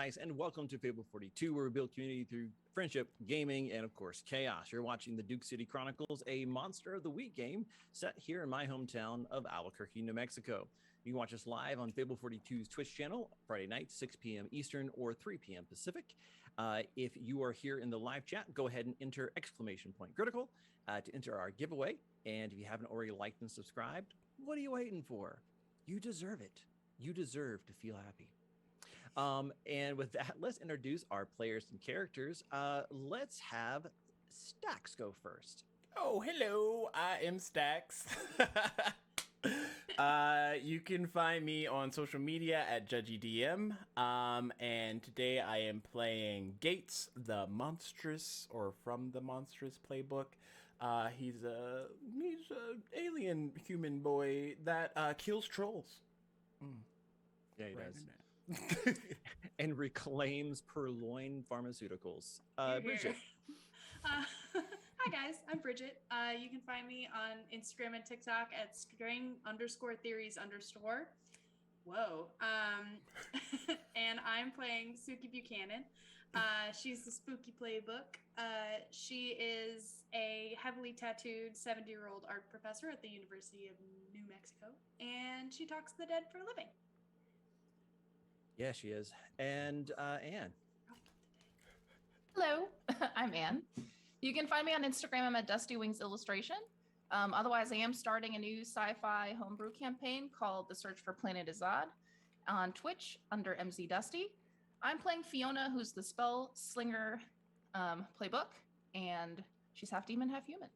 Dice, and welcome to Fable 42, where we build community through friendship, gaming, and of course, chaos. You're watching the Duke City Chronicles, a Monster of the Week game set here in my hometown of Albuquerque, New Mexico. You can watch us live on Fable 42's Twitch channel, Friday night, 6 p.m. Eastern or 3 p.m. Pacific. If you are here in the live chat, go ahead and enter !critical to enter our giveaway. And if you haven't already liked and subscribed, what are you waiting for? You deserve it. You deserve to feel happy. And with that, let's introduce our players and characters. Let's have Stacks go first. Oh, hello. I am Stacks. You can find me on social media at JudgyDM. And today I am playing Gates, the monstrous, or from the monstrous playbook. He's a alien human boy that kills trolls. Yeah, he does. And reclaims purloined pharmaceuticals. Bridget. Hi guys, I'm Bridget. You can find me on Instagram and TikTok at string_theories_. Whoa. And I'm playing Suki Buchanan. She's the spooky playbook. She is a heavily tattooed 70-year-old art professor at the University of New Mexico, and she talks to the dead for a living. Yeah, she is. And Anne. Hello, I'm Anne. You can find me on Instagram. I'm at Dusty Wings Illustration. Otherwise, I am starting a new sci-fi homebrew campaign called The Search for Planet Azad on Twitch under MZ Dusty. I'm playing Fiona, who's the spell slinger playbook, and she's half demon, half human.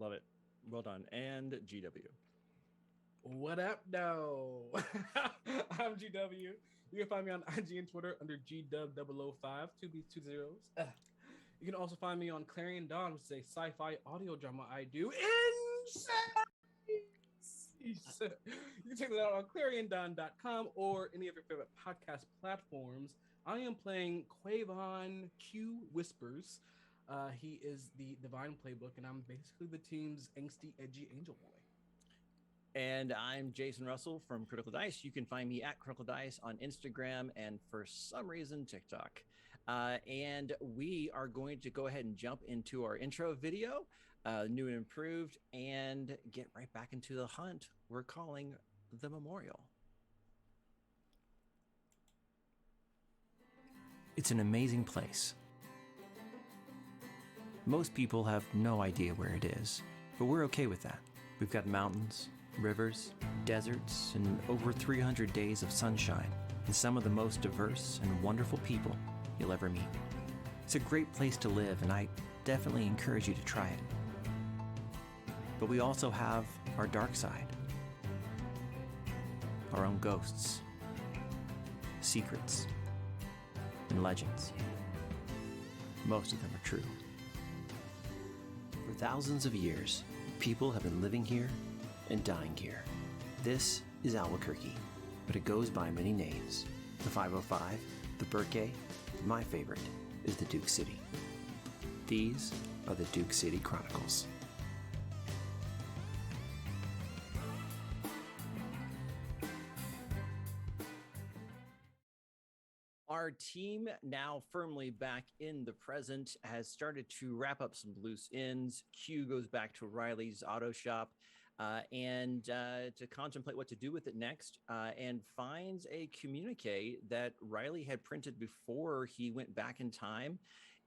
Love it. Well done. And GW. What up, though? I'm GW. You can find me on IG and Twitter under GW005, 2 zeros. You can also find me on Clarion Dawn, which is a sci-fi audio drama I do in space. You can check that out on ClarionDawn.com or any of your favorite podcast platforms. I am playing Quavon Q Whispers. He is the Divine Playbook, and I'm basically the team's angsty, edgy angel boy. And I'm Jason Russell from Critical Dice. You can find me at Critical Dice on Instagram and for some reason TikTok. And we are going to go ahead and jump into our intro video, new and improved, and get right back into the hunt we're calling the Memorial. It's an amazing place. Most people have no idea where it is, but we're okay with that. We've got mountains, rivers, deserts, and over 300 days of sunshine, and some of the most diverse and wonderful people you'll ever meet. It's a great place to live, and I definitely encourage you to try it. But we also have our dark side, our own ghosts, secrets, and legends. Most of them are true. For thousands of years, people have been living here and dying here. This is Albuquerque, but it goes by many names. The 505, the Burke, my favorite is the Duke City. These are the Duke City Chronicles. Our team, now firmly back in the present, has started to wrap up some loose ends. Q goes back to Riley's auto shop and to contemplate what to do with it next, and finds a communique that Riley had printed before he went back in time,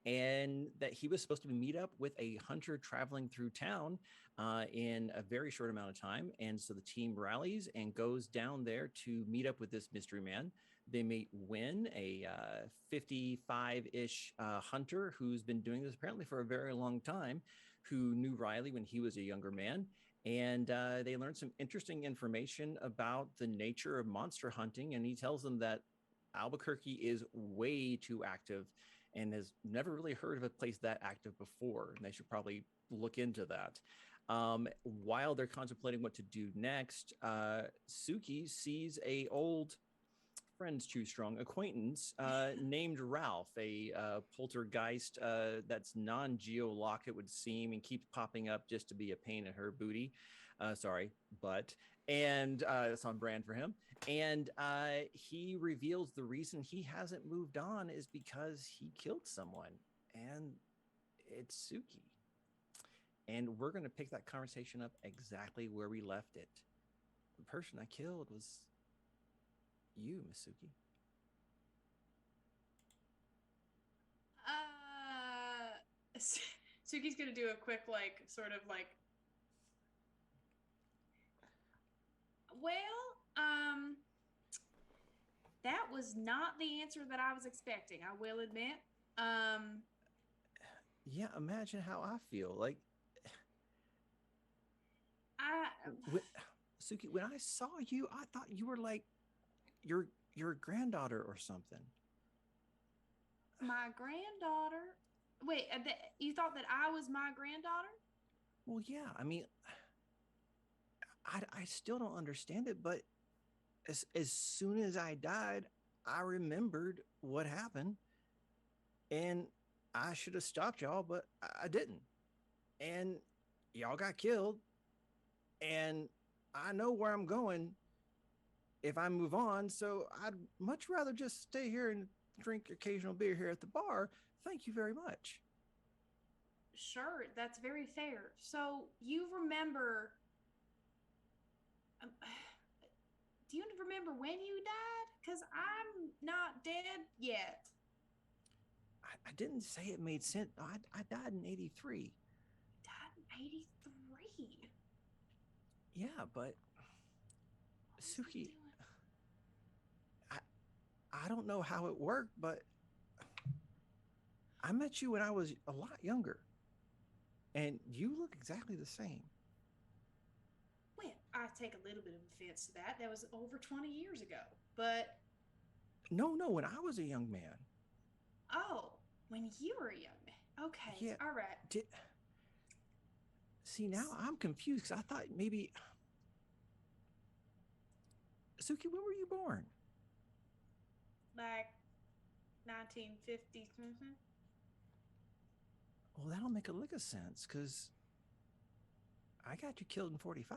and that he was supposed to meet up with a hunter traveling through town in a very short amount of time. And so the team rallies and goes down there to meet up with this mystery man. They meet Wynn, a 55-ish hunter who's been doing this apparently for a very long time, who knew Riley when he was a younger man. And they learned some interesting information about the nature of monster hunting. And he tells them that Albuquerque is way too active and has never really heard of a place that active before. And they should probably look into that. While they're contemplating what to do next, Suki sees a old friends too strong, acquaintance named Ralph, a poltergeist that's non-geolock, it would seem, and keeps popping up just to be a pain in her booty. Sorry, butt. And that's on brand for him. And he reveals the reason he hasn't moved on is because he killed someone, and it's Suki. And we're going to pick that conversation up exactly where we left it. The person I killed was you, Miss Suki. Suki's gonna do a quick, like, sort of like, well, that was not the answer that I was expecting, I will admit. Yeah, imagine how I feel. Like, Suki, when I saw you, I thought you were like your granddaughter or something. My granddaughter? Wait, you thought that I was my granddaughter? Well, yeah. I mean, I still don't understand it, but as soon as I died, I remembered what happened, and I should have stopped y'all, but I didn't. And y'all got killed, and I know where I'm going if I move on, so I'd much rather just stay here and drink occasional beer here at the bar. Thank you very much. Sure, that's very fair. So you remember... do you remember when you died? Because I'm not dead yet. I didn't say it made sense. I died in 83. Died in 83? Yeah, but Suki, I don't know how it worked, but I met you when I was a lot younger, and you look exactly the same. Well, I take a little bit of offense to that. That was over 20 years ago, but... No, when I was a young man. Oh, when you were a young man. Okay, yeah, all right. See, now I'm confused because I thought maybe... Suki, when were you born? Like 1950s. Mm-hmm. Well, that'll make a lick of sense because I got you killed in 45.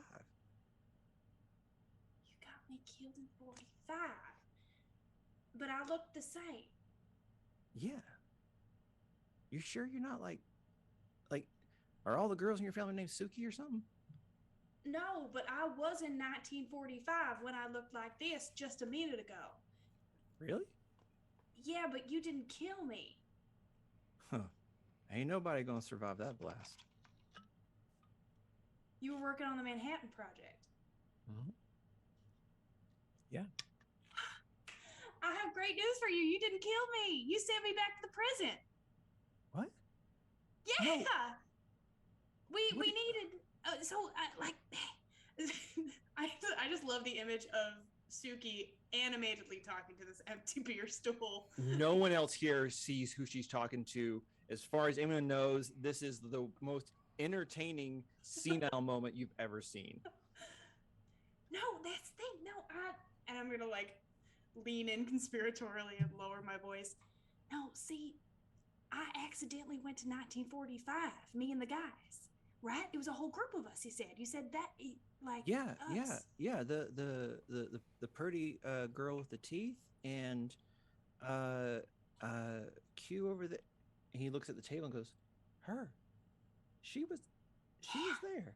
You got me killed in 45. But I look the same. Yeah. You sure you're not like, are all the girls in your family named Suki or something? No, but I was in 1945 when I looked like this just a minute ago. Really? Yeah, but you didn't kill me. Huh. Ain't nobody gonna survive that blast. You were working on the Manhattan Project. Mm-hmm. Yeah. I have great news for you. You didn't kill me. You sent me back to the present. What? Yeah. No. We needed... I just love the image of Suki animatedly talking to this empty beer stool. No one else here sees who she's talking to. As far as anyone knows, this is the most entertaining senile moment you've ever seen. No, that's the thing. No, and I'm gonna like lean in conspiratorially and lower my voice. No, see, I accidentally went to 1945. Me and the guys, right? It was a whole group of us. You said that, like, Yeah, us. yeah. The pretty girl with the teeth and Q over there. And he looks at the table and goes, "Her. She was there."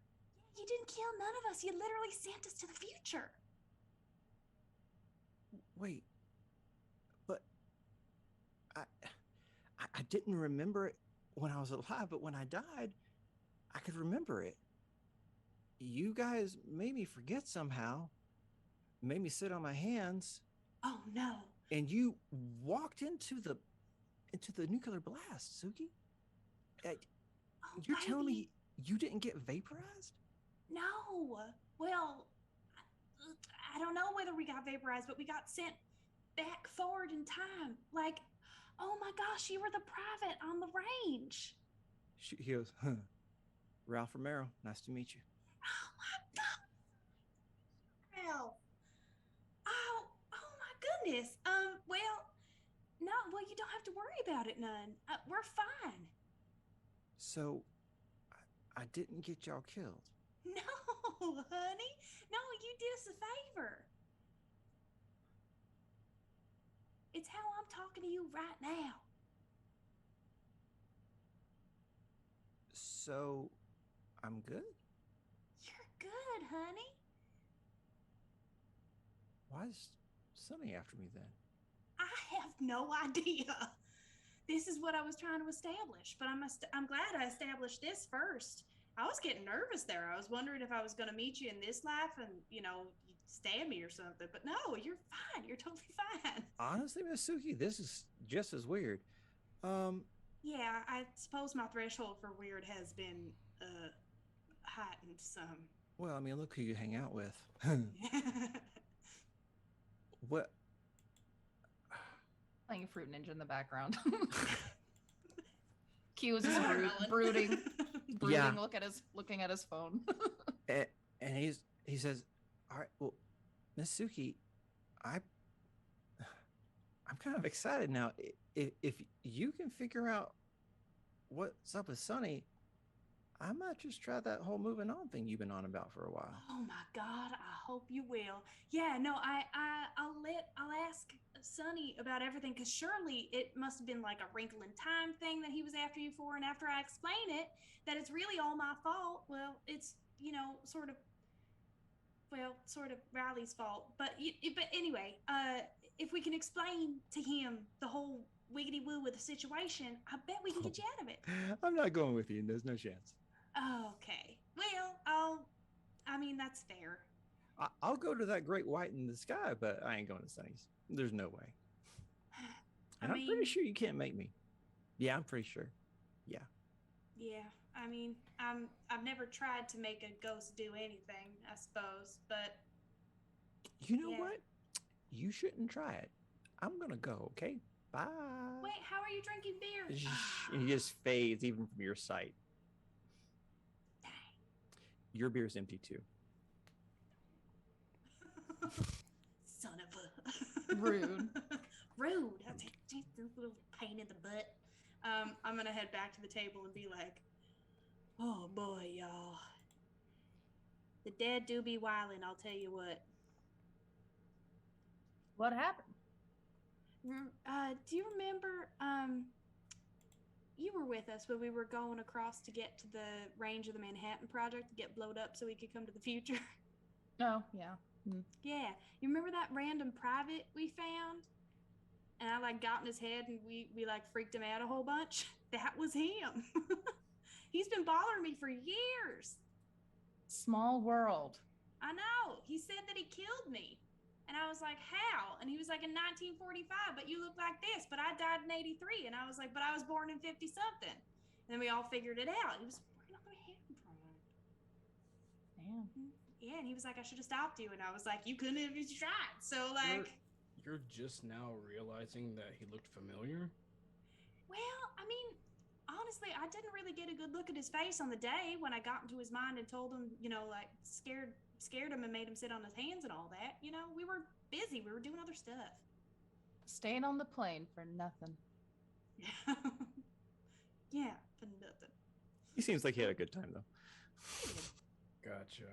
You didn't kill none of us. You literally sent us to the future. Wait, but I didn't remember it when I was alive, but when I died, I could remember it. You guys made me forget somehow, made me sit on my hands. Oh no. And you walked into the nuclear blast, Suki. You're telling me you didn't get vaporized? No. Well, I don't know whether we got vaporized, but we got sent back forward in time. Like, oh my gosh, you were the private on the range. He goes, "Huh. Ralph Romero, nice to meet you." Oh my God. Ralph. Oh my this. Well, you don't have to worry about it none. We're fine. So, I didn't get y'all killed. No, honey. No, you did us a favor. It's how I'm talking to you right now. So, I'm good? You're good, honey. Why is Sonny after me then? I have no idea. This is what I was trying to establish, but I'm glad I established this first. I was getting nervous there. I was wondering if I was going to meet you in this life and, you'd stab me or something. But no, you're fine. You're totally fine. Honestly, Miss Suki, this is just as weird. Yeah, I suppose my threshold for weird has been heightened some. Well, I mean, look who you hang out with. What? Playing Fruit Ninja in the background. Q is just brooding, Yeah. looking at his phone. and he says, "All right, well, Miss Suki, I'm kind of excited now. If you can figure out what's up with Sonny, I might just try that whole moving on thing you've been on about for a while." Oh my God, I hope you will. Yeah, no, I'll ask Sonny about everything, because surely it must have been like a wrinkle in time thing that he was after you for, and after I explain it, that it's really all my fault. Well, it's sort of Riley's fault. But anyway, if we can explain to him the whole wiggity woo with the situation, I bet we can get you out of it. I'm not going with you. There's no chance. Okay. Well, that's fair. I'll go to that great white in the sky, but I ain't going to Sonny's. There's no way. And I'm pretty sure you can't make me. Yeah, I'm pretty sure. Yeah. Yeah. I've never tried to make a ghost do anything, I suppose, but you know what? You shouldn't try it. I'm gonna go. Okay. Bye. Wait, how are you drinking beer? And he just fades even from your sight. Dang. Your beer's empty too. Son of a Rude. Rude. That's a little pain in the butt. I'm gonna head back to the table and be like, oh boy, y'all. The dead do be wildin', I'll tell you what. What happened? Do you remember, you were with us when we were going across to get to the range of the Manhattan Project to get blowed up so we could come to the future? Oh, yeah. Yeah. You remember that random private we found? And I got in his head and we freaked him out a whole bunch? That was him. He's been bothering me for years. Small world. I know. He said that he killed me. And I was like, how? And he was like, in 1945, but you look like this. But I died in 83. And I was like, but I was born in 50-something. And then we all figured it out. He was, where did I get him from? Damn. Yeah, and he was like, I should have stopped you. And I was like, you couldn't have if you tried. So, You're just now realizing that he looked familiar? Well, honestly, I didn't really get a good look at his face on the day when I got into his mind and told him, scared him and made him sit on his hands and all that. We were busy. We were doing other stuff. Staying on the plane for nothing. Yeah, for nothing. He seems like he had a good time though. Gotcha.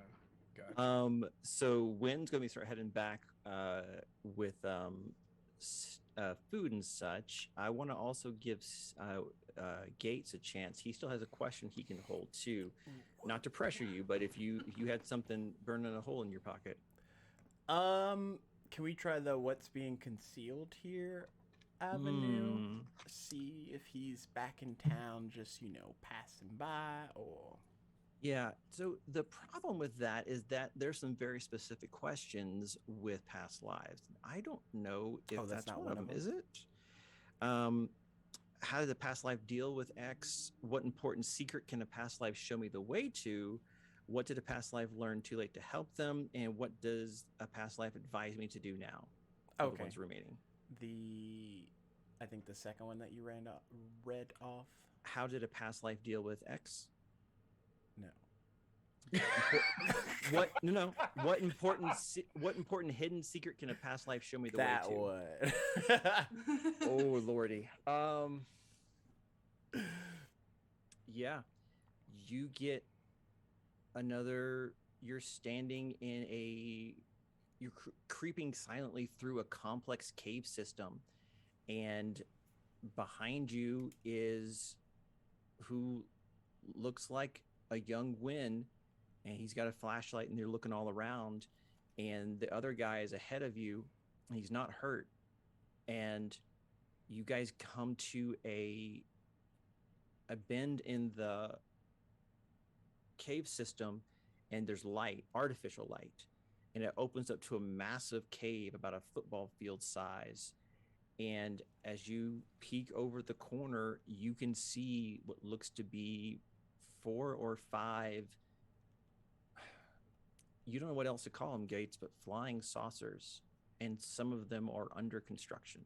So Wynn's gonna start heading back with food and such. I want to also give Gates a chance. He still has a question he can hold too. Not to pressure you, but if you had something burning a hole in your pocket. Can we try the what's being concealed here avenue? See if he's back in town, just passing by, or. Yeah, so the problem with that is that there's some very specific questions with past lives. I don't know if that's not one of them, is it? How did the past life deal with X? What important secret can a past life show me the way to? What did a past life learn too late to help them? And what does a past life advise me to do now? Okay. The ones remaining. I think the second one that you read off. How did a past life deal with X? No. What? No. What important hidden secret can a past life show me the That way to? one. Oh lordy. Yeah. You get another. You're standing in a. You're creeping silently through a complex cave system, and behind you is who looks like a young Win, and he's got a flashlight, and they're looking all around, and the other guy is ahead of you, and he's not hurt, and you guys come to a bend in the cave system, and there's light, artificial light, and it opens up to a massive cave about a football field size. And as you peek over the corner, you can see what looks to be 4 or 5, you don't know what else to call them, Gates, but flying saucers, and some of them are under construction.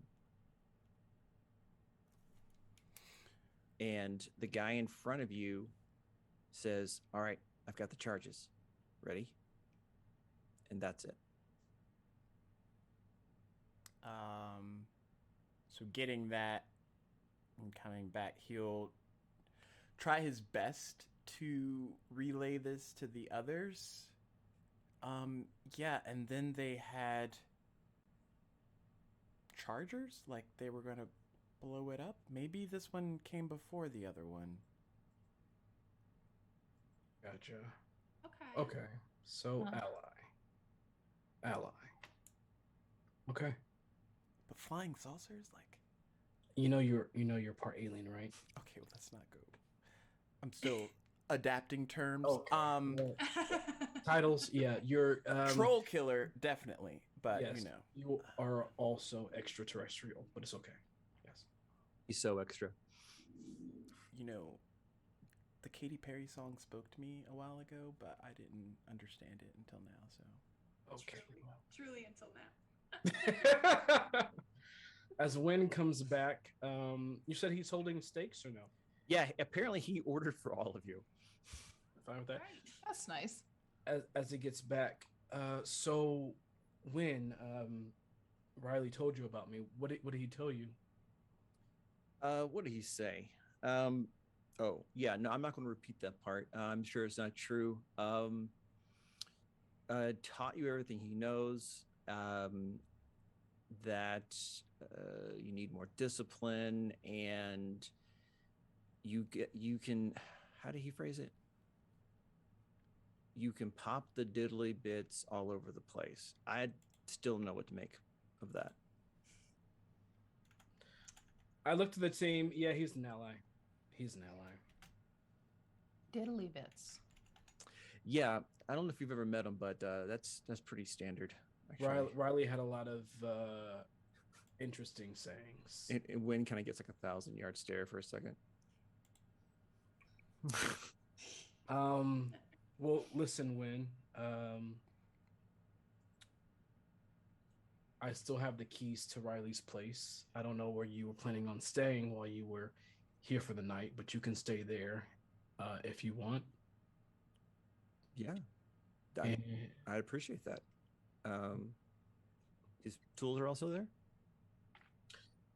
And the guy in front of you says, all right, I've got the charges. Ready? And that's it. So getting that and coming back, he'll try his best to relay this to the others. Yeah, and then they had chargers, like they were gonna blow it up. Maybe this one came before the other one. Gotcha. Okay. Okay. So ally. Okay. But flying saucers, like, you're part alien, right? okay, well, let's not go. I'm still adapting terms. Okay. Well, titles, yeah. You're Troll killer, definitely, but yes, you are also extraterrestrial, but it's okay. Yes. He's so extra. The Katy Perry song spoke to me a while ago, but I didn't understand it until now. So Okay. Truly until now. As Win comes back, you said he's holding stakes or no? Yeah, apparently he ordered for all of you. Fine with that. Right. That's nice. As he gets back, so Win, Riley told you about me. What did he tell you? What did he say? Oh, yeah, no, I'm not going to repeat that part. I'm sure it's not true. Taught you everything he knows. That you need more discipline, and you can. How did he phrase it? You can pop the diddly bits all over the place. I still don't know what to make of that. I looked at the team. Yeah, he's an ally. He's an ally. Diddly bits. Yeah, I don't know if you've ever met him, but that's pretty standard. Actually. Riley had a lot of interesting sayings. And Win kind of gets like 1,000-yard stare for a second. Well, listen, Win. I still have the keys to Riley's place. I don't know where you were planning on staying while you were here for the night, but you can stay there if you want. Yeah, I'd appreciate that. His tools are also there?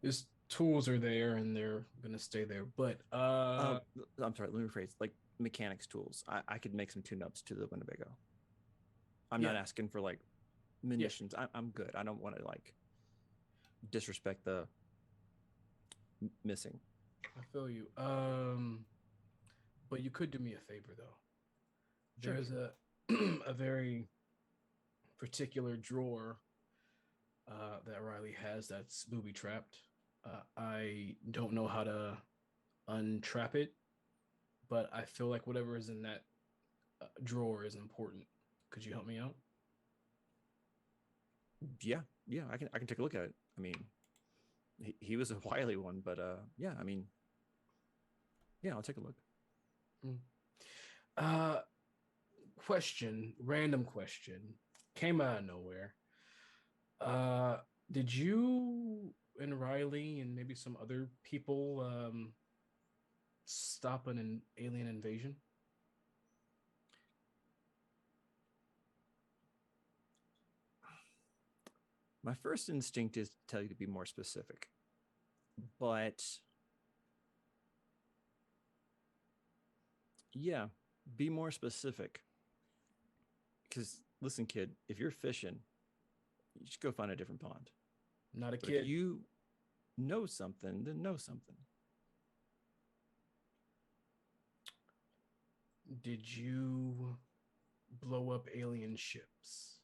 His tools are there, and they're gonna stay there. But I'm sorry, let me rephrase. Like mechanics tools, I could make some tune-ups to the Winnebago. I'm not asking for like munitions. I'm good. I don't want to like disrespect the missing. I feel you. But you could do me a favor though. Sure. There's a a very particular drawer that Riley has that's booby trapped. I don't know how to untrap it, but I feel like whatever is in that drawer is important. Could you help me out? Yeah, I can take a look at it. I mean, he was a wily one, but yeah, I mean, yeah, I'll take a look. Random question, came out of nowhere. Did you and Riley and maybe some other people stop an alien invasion? My first instinct is to tell you to be more specific, but yeah, be more specific. Because listen, kid, if you're fishing, you should go find a different pond. Not a But kid. if you know something, then know something. Did you blow up alien ships?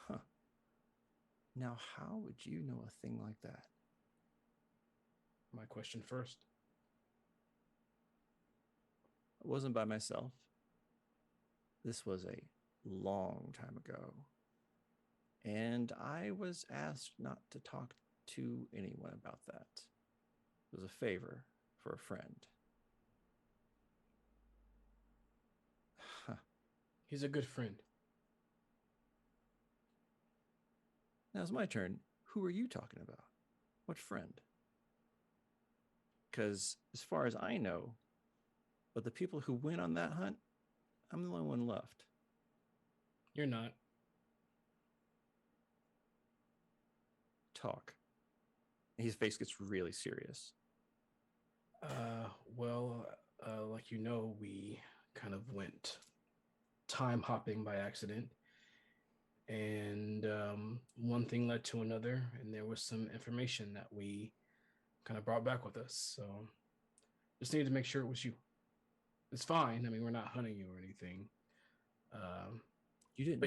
Huh. Now, how would you know a thing like that? My question first. I wasn't by myself. This was a long time ago. And I was asked not to talk to anyone about that. It was a favor for a friend. Huh. He's a good friend. Now it's my turn. Who are you talking about? What friend? Because as far as I know, of the people who went on that hunt, I'm the only one left. You're not. Talk. His face gets really serious. Well, like you know, we kind of went time hopping by accident. And one thing led to another, and there was some information that we kind of brought back with us. So just needed to make sure it was you. It's fine. I mean, we're not hunting you or anything. You didn't.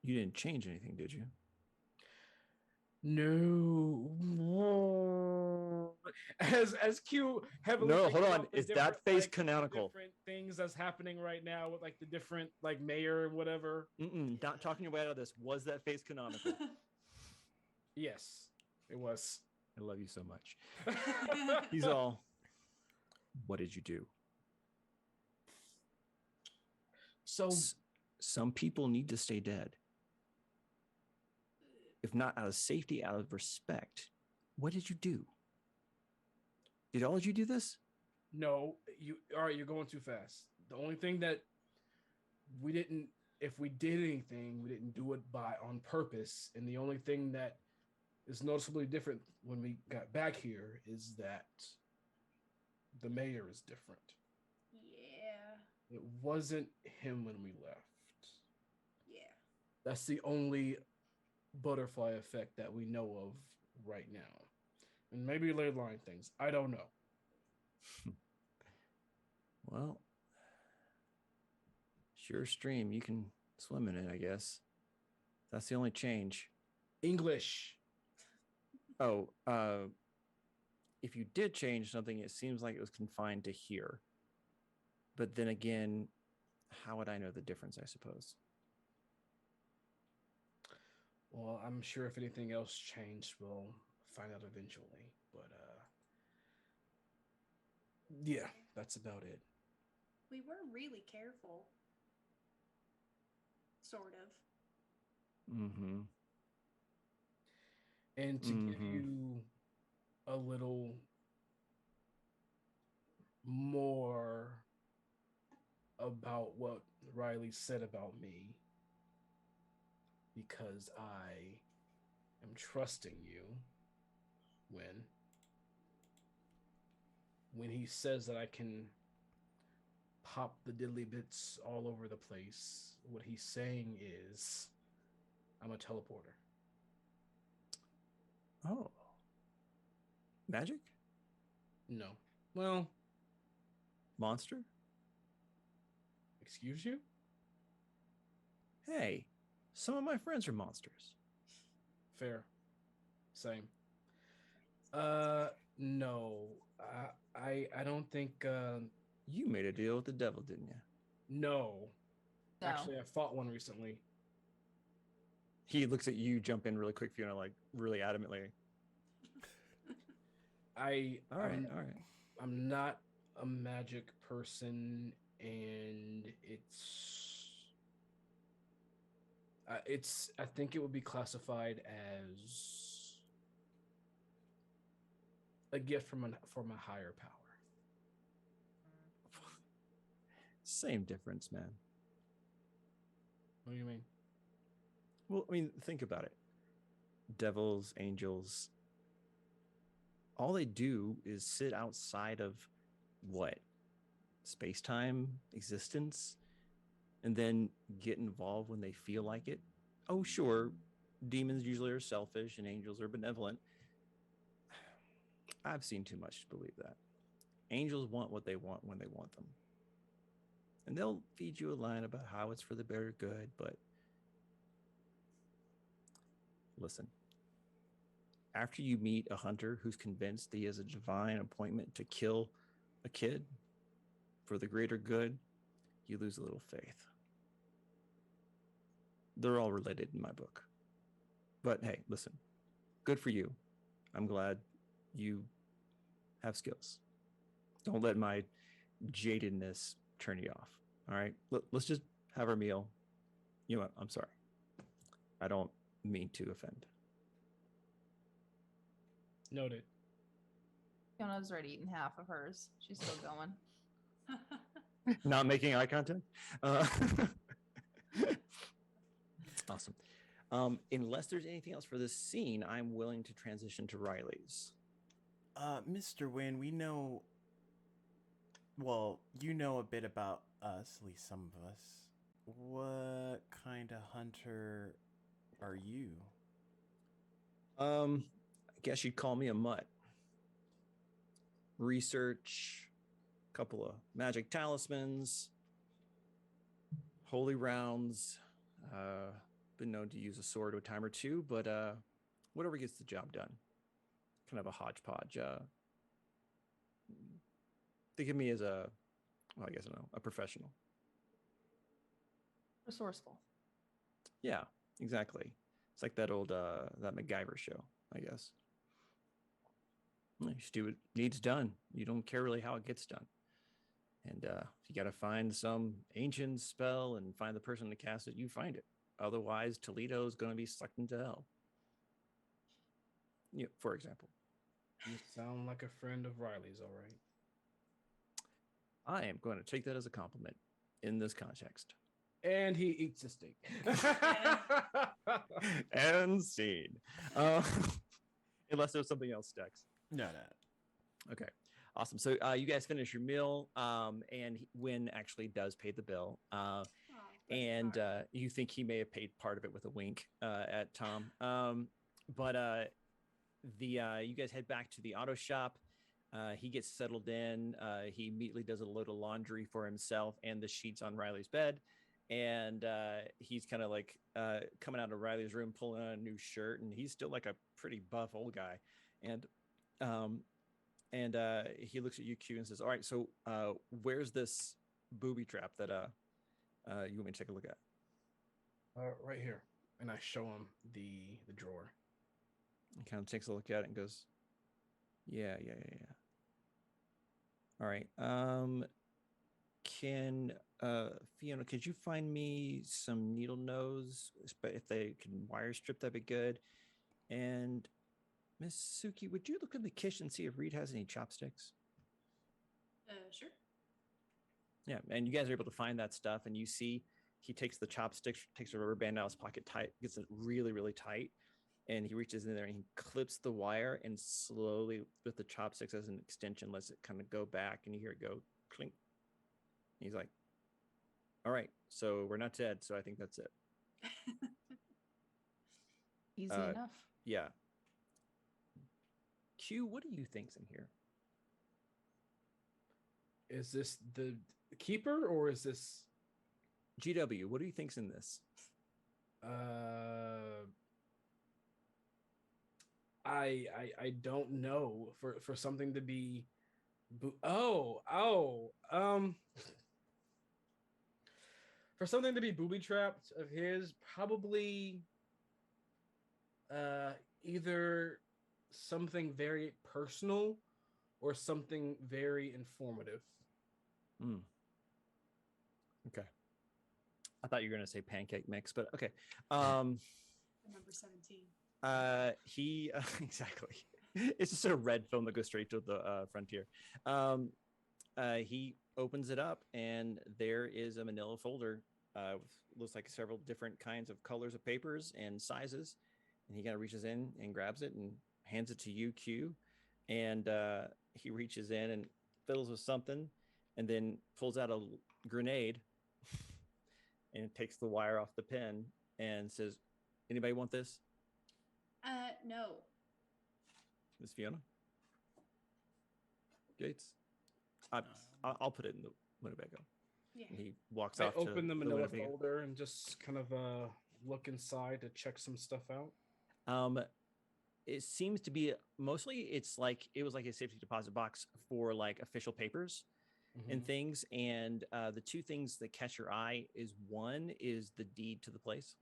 You didn't change anything, did you? No. As Q heavily. No, thinks hold on. about the Is that different, face like, canonical? Different things that's happening right now with like the different like mayor and whatever. Not talking your way out of this. Was that face canonical? Yes, it was. I love you so much. He's all. What did you do? So some people need to stay dead. If not out of safety, out of respect. What did you do? Did all of you do this? no, you all right, you're going too fast. The only thing that we didn't, if we did anything, we didn't do it on purpose. And the only thing that is noticeably different when we got back here is that the mayor is different. Yeah. It wasn't him when we left. Yeah. That's the only butterfly effect that we know of right now. And maybe later line things. I don't know. Well, sure stream. You can swim in it, I guess. That's the only change. English. Oh, if you did change something, it seems like it was confined to here. But then again, how would I know the difference, I suppose? Well, I'm sure if anything else changed, we'll find out eventually. But yeah, that's about it. We were really careful. Sort of. Mm-hmm. And to give you a little more about what Riley said about me, because I am trusting you when he says that I can pop the diddly bits all over the place, what he's saying is I'm a teleporter. Oh. Magic? No. Well, Monster? excuse you? Hey, some of my friends are monsters. Fair. Same. No. I don't think You made a deal with the devil, didn't you? no. No. Actually, I fought one recently. He looks at you, jump in really quick, Fiona, like really adamantly. All right. I'm not a magic person, and it's I think it would be classified as a gift from a higher power. Same difference, man. What do you mean? Well, I mean, think about it. Devils, angels, all they do is sit outside of what? Space-time existence, and then get involved when they feel like it. Oh, sure, demons usually are selfish and angels are benevolent. I've seen too much to believe that. Angels want what they want when they want them. And they'll feed you a line about how it's for the better good, but listen, after you meet a hunter who's convinced that he has a divine appointment to kill a kid for the greater good, you lose a little faith. They're all related in my book. But hey, listen, good for you. I'm glad you have skills. Don't let my jadedness turn you off. All right, let's just have our meal. You know what? I'm sorry. I don't mean to offend. Noted. Fiona's already eaten half of hers. She's still going. Not making eye contact. Awesome. Unless there's anything else for this scene, I'm willing to transition to Riley's. Mr. Wynn, we know. Well, you know a bit about us, at least some of us. What kind of hunter are you? I guess you'd call me a mutt. Research, a couple of magic talismans, holy rounds. Been known to use a sword a time or two, but whatever gets the job done. Kind of a hodgepodge. Think of me as a professional. Resourceful. Yeah, exactly. It's like that old that MacGyver show, I guess. You just do what needs done. You don't care really how it gets done. And if you got to find some ancient spell and find the person to cast it, you find it. Otherwise, Toledo's going to be sucked into hell. Yeah, for example. You sound like a friend of Riley's, all right. I am going to take that as a compliment in this context. And he eats a steak. And scene. Unless there's something else, Dex. No. Okay, awesome. So you guys finish your meal, and Wynn actually does pay the bill. And you think he may have paid part of it with a wink at Tom. But you guys head back to the auto shop. He gets settled in. He immediately does a load of laundry for himself and the sheets on Riley's bed. And he's kind of like coming out of Riley's room, pulling on a new shirt, and he's still like a pretty buff old guy. And he looks at you, Q, and says, "All right, so where's this booby trap that you want me to take a look at?" Right here. And I show him the drawer. He kind of takes a look at it and goes, Yeah. All right. Can Fiona, could you find me some needle nose? But if they can wire strip, that'd be good. And Miss Suki, would you look in the kitchen and see if Reed has any chopsticks? Sure. Yeah, and you guys are able to find that stuff, and you see he takes the chopsticks, takes a rubber band out of his pocket, tight, gets it really, really tight, and he reaches in there and he clips the wire and slowly, with the chopsticks as an extension, lets it kind of go back, and you hear it go clink. He's like, "All right, so we're not dead, so I think that's it." Easy enough. Yeah. Q, what do you think's in here? Is this the keeper or is this GW? What do you think's in this? I don't know for something to be for something to be booby trapped of his, probably either something very personal or something very informative. Okay. I thought you were going to say pancake mix, but okay. Number 17. He exactly. It's just a red film that goes straight to the frontier. He opens it up, and there is a manila folder looks like several different kinds of colors of papers and sizes. And he kind of reaches in and grabs it and hands it to you, Q. And he reaches in and fiddles with something and then pulls out a grenade and takes the wire off the pin and says, anybody want this? No. Miss Fiona? Gates? I'll put it in the Winnebago. Yeah. And he walks I off open to the manila Winnebago. folder and just kind of look inside to check some stuff out. It seems to be mostly it was like a safety deposit box for like official papers and things. And the two things that catch your eye is one is the deed to the place.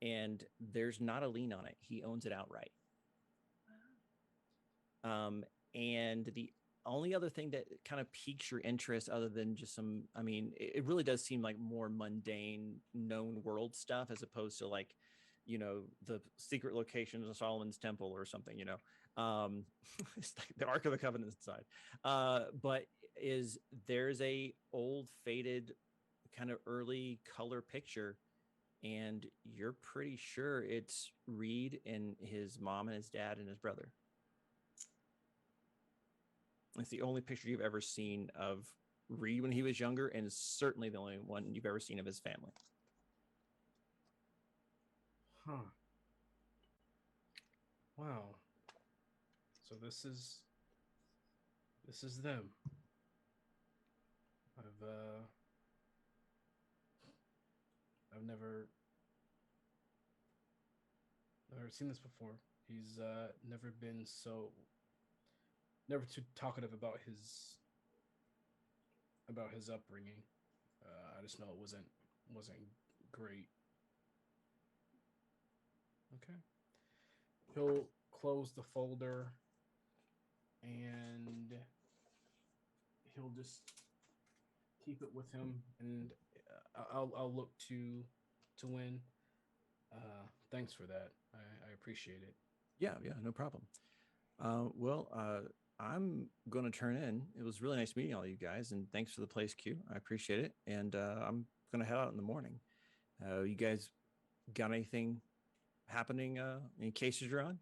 And there's not a lien on it. He owns it outright. And the only other thing that kind of piques your interest other than just it really does seem like more mundane known world stuff as opposed to like, the secret locations of Solomon's temple or something, it's like the Ark of the Covenant inside. But there's a old faded kind of early color picture, and you're pretty sure it's Reed and his mom and his dad and his brother. It's the only picture you've ever seen of Reed when he was younger, and certainly the only one you've ever seen of his family. Huh. Wow. So this is them. I've never seen this before. He's never too talkative about his upbringing. I just know it wasn't great. Okay. He'll close the folder and he'll just keep it with him, and I'll look to win. Thanks for that. I appreciate it. Yeah, no problem. I'm going to turn in. It was really nice meeting all you guys, and thanks for the place, Q. I appreciate it. And I'm going to head out in the morning. You guys got anything happening? Any cases you're on?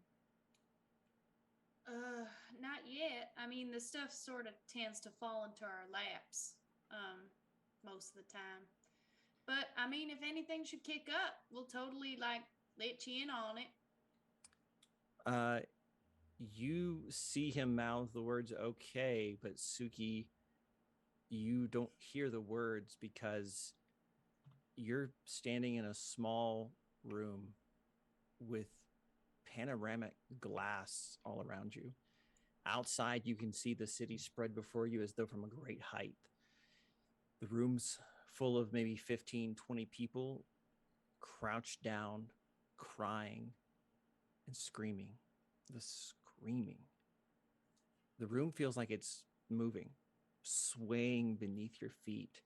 Not yet. I mean, the stuff sort of tends to fall into our laps, most of the time. But I mean, if anything should kick up, we'll totally let you in on it. You see him mouth the words "okay," but Suki, you don't hear the words because you're standing in a small room with panoramic glass all around you. Outside, you can see the city spread before you as though from a great height. The room's full of maybe 15, 20 people crouched down, crying and screaming. The screaming. The room feels like it's moving, swaying beneath your feet.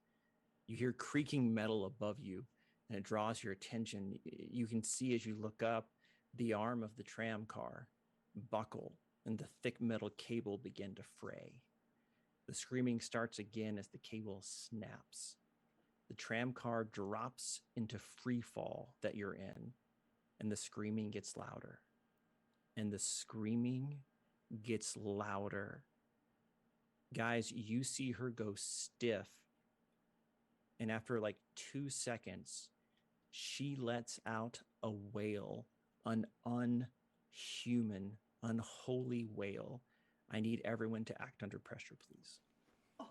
You hear creaking metal above you, and it draws your attention. You can see as you look up the arm of the tram car buckle, and the thick metal cable begin to fray. The screaming starts again as the cable snaps. The tram car drops into free fall that you're in, and the screaming gets louder. And the screaming gets louder. Guys, you see her go stiff. And after like 2 seconds, she lets out a wail, an unhuman, unholy wail. I need everyone to act under pressure, please. Oh,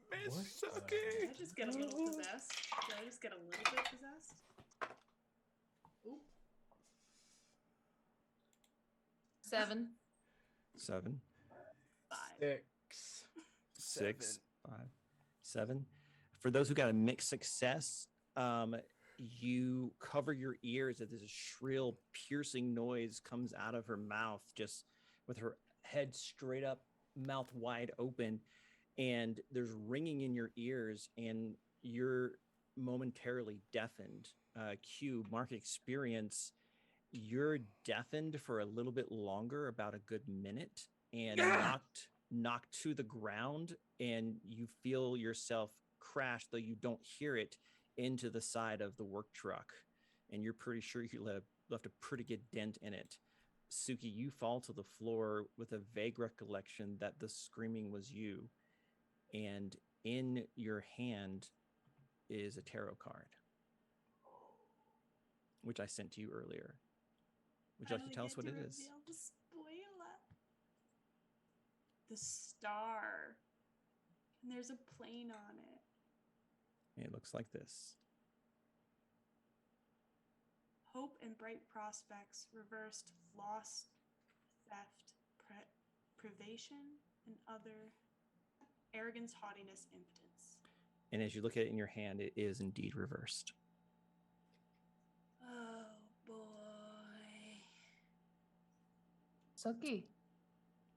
Miss What? Suki. did I just get a little possessed? Did I just get a little bit possessed? Ooh. 7. 7, 5. 6. 6, 5, 7. For those who got a mixed success, you cover your ears as this shrill, piercing noise comes out of her mouth, just with her head straight up, mouth wide open, and there's ringing in your ears, and you're momentarily deafened. Q, mark experience. You're deafened for a little bit longer, about a good minute, and knocked to the ground, and you feel yourself crash, though you don't hear it, into the side of the work truck. And you're pretty sure you left a pretty good dent in it. Suki, you fall to the floor with a vague recollection that the screaming was you. And in your hand is a tarot card, which I sent to you earlier. Would you like to tell us what it is? The spoiler. The star. And there's a plane on it. It looks like this. Hope and bright prospects, reversed, loss, theft, privation, and other arrogance, haughtiness, impotence. And as you look at it in your hand, it is indeed reversed. Oh boy. Suki,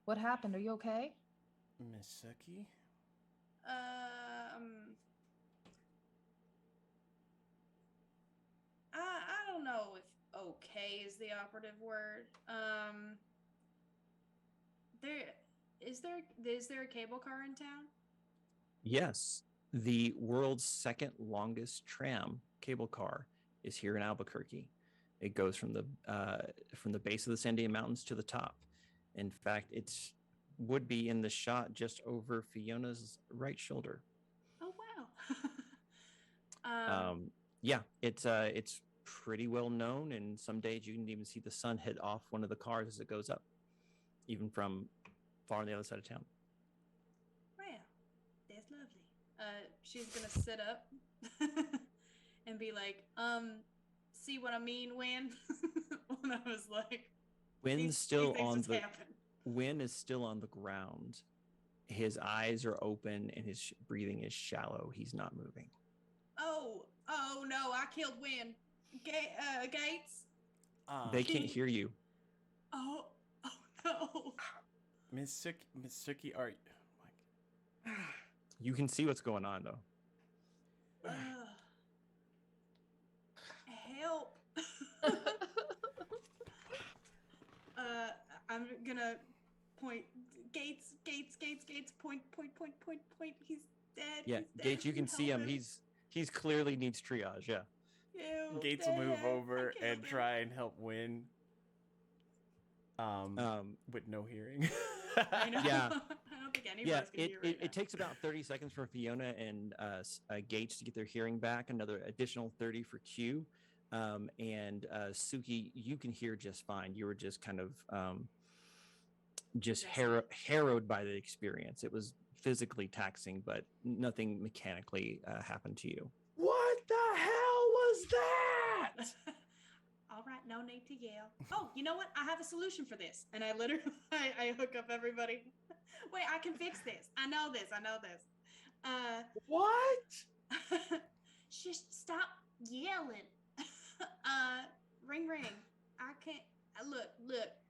what happened? Are you okay? Miss Suki? I don't know if okay is the operative word. Is there a cable car in town? Yes, the world's second longest tram cable car is here in Albuquerque. It goes from the base of the Sandia Mountains to the top. In fact, it's would be in the shot just over Fiona's right shoulder. Oh wow. Yeah, it's pretty well known, and some days you can even see the sun hit off one of the cars as it goes up, even from far on the other side of town. Wow, that's lovely. She's gonna sit up and be like, see what I mean, Win? When I was like, Win is still on the ground. His eyes are open and his breathing is shallow. He's not moving. Oh no, I killed Win. Gates? They can't hear you. Oh no. Miss Suki, are you... You can see what's going on, though. Help. I'm gonna point. Gates, point. He's dead. Yeah, He's dead. Gates, you can see him. He's clearly needs triage, yeah. Ew, Gates dead. will move over and him. try and help Win. With no hearing. I know. Yeah. I don't think anybody's gonna hear right now. It takes about 30 seconds for Fiona and Gates to get their hearing back. Another additional 30 for Q. And Suki, you can hear just fine. You were just kind of harrowed by the experience. It was physically taxing, but nothing mechanically happened to you. What the hell was that? All right, no need to yell. Oh, you know what? I have a solution for this. And I literally, I hook up everybody. Wait, I can fix this. I know this. What? Just stop yelling. Ring. I can't. Look.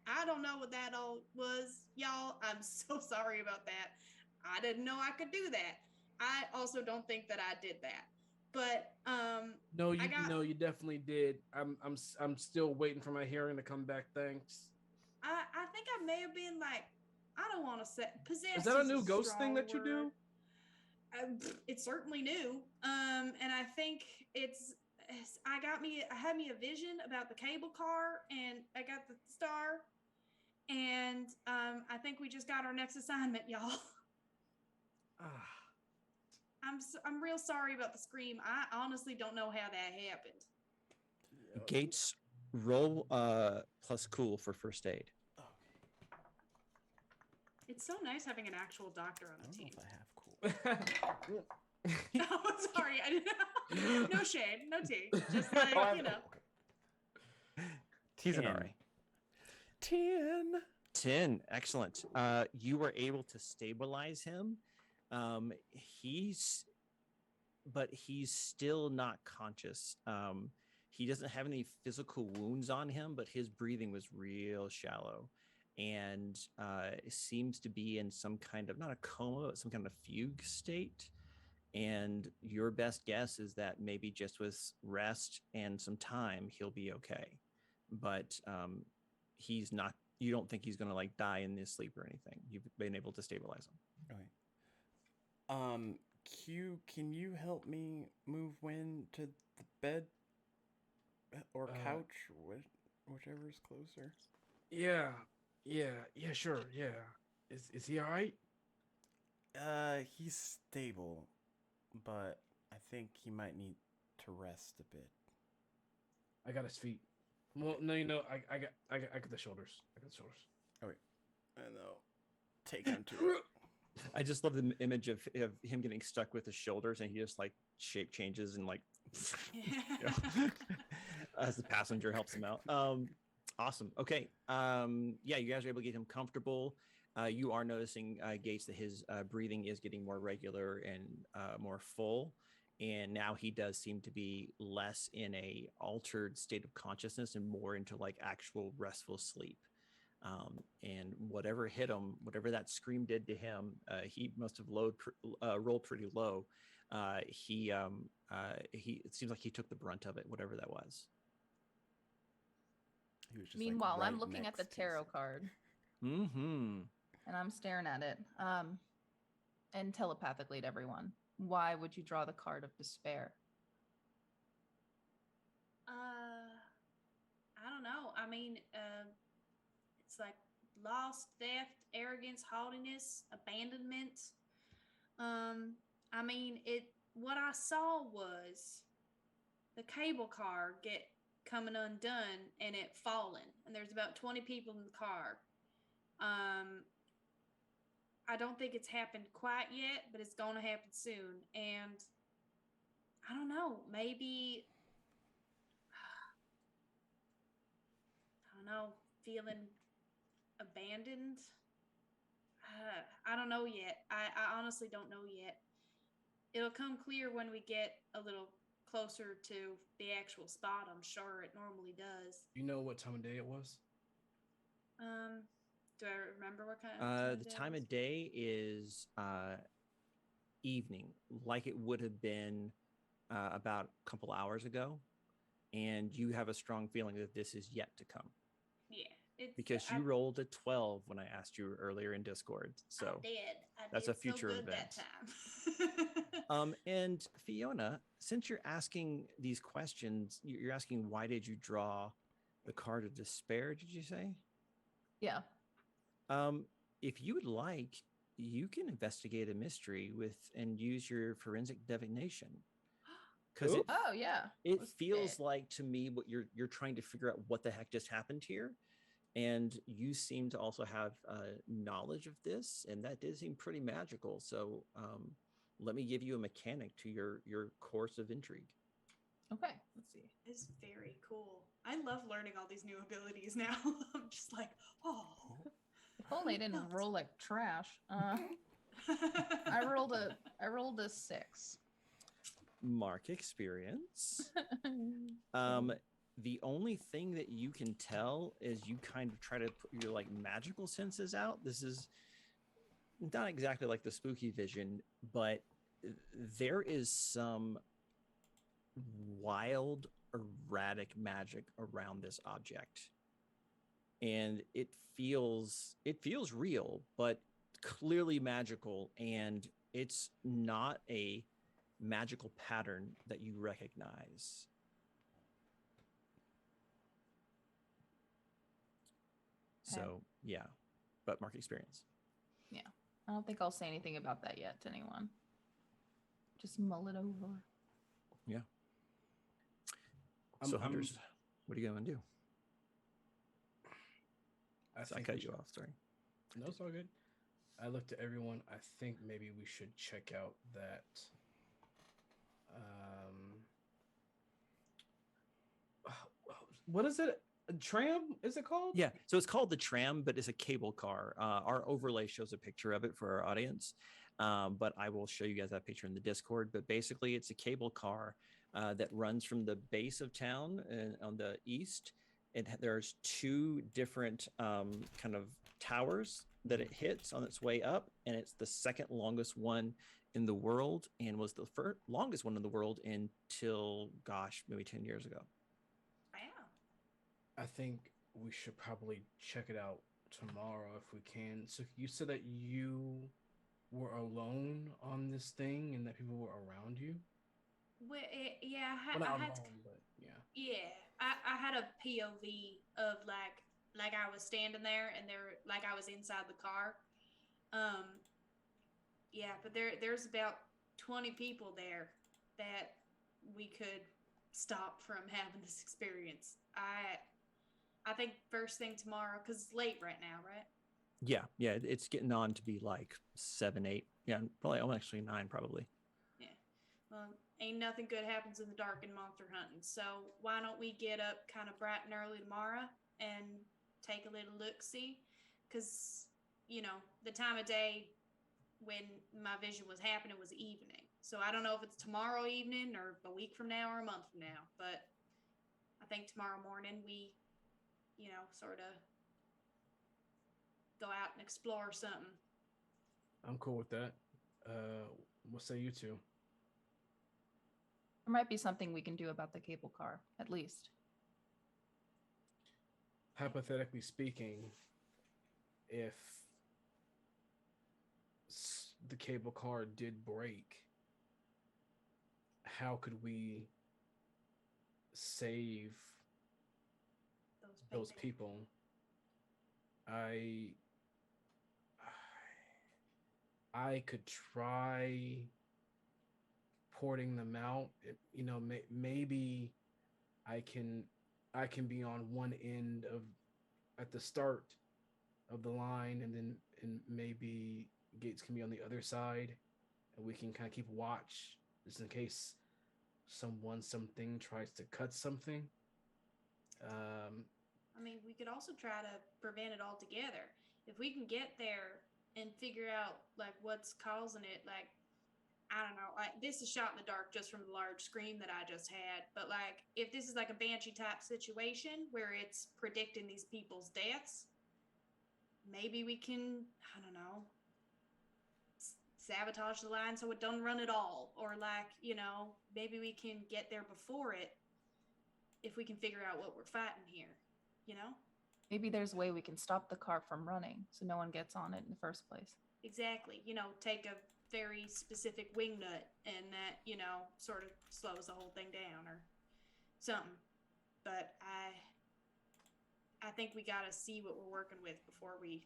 I don't know what that all was, y'all. I'm so sorry about that. I didn't know I could do that. I also don't think that I did that. But No, you definitely did. I'm still waiting for my hearing to come back. Thanks. I think I may have been like, I don't want to say possessed. Is that a new ghost thing that you do? It's certainly new. And I think I had me a vision about the cable car, and I got the star, and I think we just got our next assignment, y'all. I'm real sorry about the scream. I honestly don't know how that happened. Gates, roll plus cool for first aid. It's so nice having an actual doctor on the team. I don't know if I have cool. Oh, sorry. I didn't. No shade, no tea. Just like, you know. T's an RA. 10. Excellent. You were able to stabilize him. He's still not conscious. He doesn't have any physical wounds on him, but his breathing was real shallow, and seems to be in some kind of, not a coma, but some kind of fugue state. And your best guess is that maybe just with rest and some time, he'll be okay. But he's not. You don't think he's going to like die in his sleep or anything. You've been able to stabilize him. Okay. Q, can you help me move Win to the bed or couch, whichever is closer? Yeah, sure, yeah. Is he all right? He's stable, but I think he might need to rest a bit. I got his feet. Well, no, I got the shoulders. I got the shoulders. Oh wait, and I'll take him to it. I just love the image of him getting stuck with his shoulders, and he just like shape changes and like as the passenger helps him out. Awesome. Okay. Yeah, you guys are able to get him comfortable. You are noticing, Gates, that his breathing is getting more regular and more full. And now he does seem to be less in a altered state of consciousness and more into like actual restful sleep. And whatever hit him, whatever that scream did to him, he must have rolled pretty low. It seems like he took the brunt of it, whatever that was. He was just Meanwhile, like I'm looking at the tarot card. Mm-hmm. And I'm staring at it. And telepathically to everyone. Why would you draw the card of despair? I don't know. I mean, it's like loss, theft, arrogance, haughtiness, abandonment. I mean, what I saw was the cable car get coming undone and it falling, and there's about 20 people in the car. I don't think it's happened quite yet, but it's going to happen soon. And I don't know, maybe I don't know, feeling abandoned. I don't know yet. I honestly don't know yet. It'll come clear when we get a little closer to the actual spot. I'm sure it normally does. You know what time of day it was? Do I remember what kind of The time of day is evening, like it would have been about a couple hours ago, and you have a strong feeling that this is yet to come. Yeah, because you rolled a 12 when I asked you earlier in Discord. So I did. That's a future so good event. that time. And Fiona, since you're asking these questions, you're asking why did you draw the card of despair? Did you say? Yeah. If you would like, you can investigate a mystery and use your forensic divination. Because it feels like to me what you're trying to figure out what the heck just happened here, and you seem to also have knowledge of this, and that did seem pretty magical. So let me give you a mechanic to your course of intrigue. Okay, let's see. It's very cool. I love learning all these new abilities now. I'm just like, oh. If only I didn't roll like trash. I rolled a 6. Mark experience. The only thing that you can tell is you kind of try to put your like magical senses out. This is not exactly like the spooky vision, but there is some wild, erratic magic around this object. And it feels real, but clearly magical, and it's not a magical pattern that you recognize. Okay. So yeah, but mark experience. Yeah, I don't think I'll say anything about that yet to anyone. Just mull it over. Yeah. So Hunters, what are you going to do? I cut you off. Sorry. No, it's all good. I looked at everyone. I think maybe we should check out that. What is it? A tram? Is it called? Yeah. So it's called the tram, but it's a cable car. Our overlay shows a picture of it for our audience, but I will show you guys that picture in the Discord. But basically, it's a cable car that runs from the base of town on the east. There's 2 different kind of towers that it hits on its way up, and it's the second longest one in the world, and was the longest one in the world until, maybe 10 years ago. I think we should probably check it out tomorrow if we can. So you said that you were alone on this thing and that people were around you? Well, yeah, Well, not I had to, alone, but yeah. yeah, I had a POV of like I was standing there and there like I was inside the car. Um, yeah, but there's about 20 people there that we could stop from having this experience. I think first thing tomorrow, because it's late right now, right? Yeah, it's getting on to be like 7, 8. Yeah, probably. Oh, actually 9, probably. Yeah. Well, ain't nothing good happens in the dark in monster hunting. So why don't we get up kind of bright and early tomorrow and take a little look see? Because, you know, the time of day when my vision was happening was evening. So I don't know if it's tomorrow evening or a week from now or a month from now. But I think tomorrow morning we, you know, sort of go out and explore something. I'm cool with that. What say you two? There might be something we can do about the cable car, at least. Hypothetically speaking, if the cable car did break, how could we save those people? I could try porting them out. You know, maybe I can be on one end of at the start of the line, and maybe Gates can be on the other side, and we can kind of keep watch just in case something tries to cut something. I mean, we could also try to prevent it altogether. If we can get there and figure out like what's causing it, like I don't know, like this is shot in the dark just from the large screen that I just had, but like if this is like a banshee type situation where it's predicting these people's deaths, maybe we can, I don't know, sabotage the line so it doesn't run at all, or like, you know, maybe we can get there before it if we can figure out what we're fighting here, you know? Maybe there's a way we can stop the car from running so no one gets on it in the first place. Exactly. You know, take a very specific wing nut and that, you know, sort of slows the whole thing down or something. But I think we got to see what we're working with before we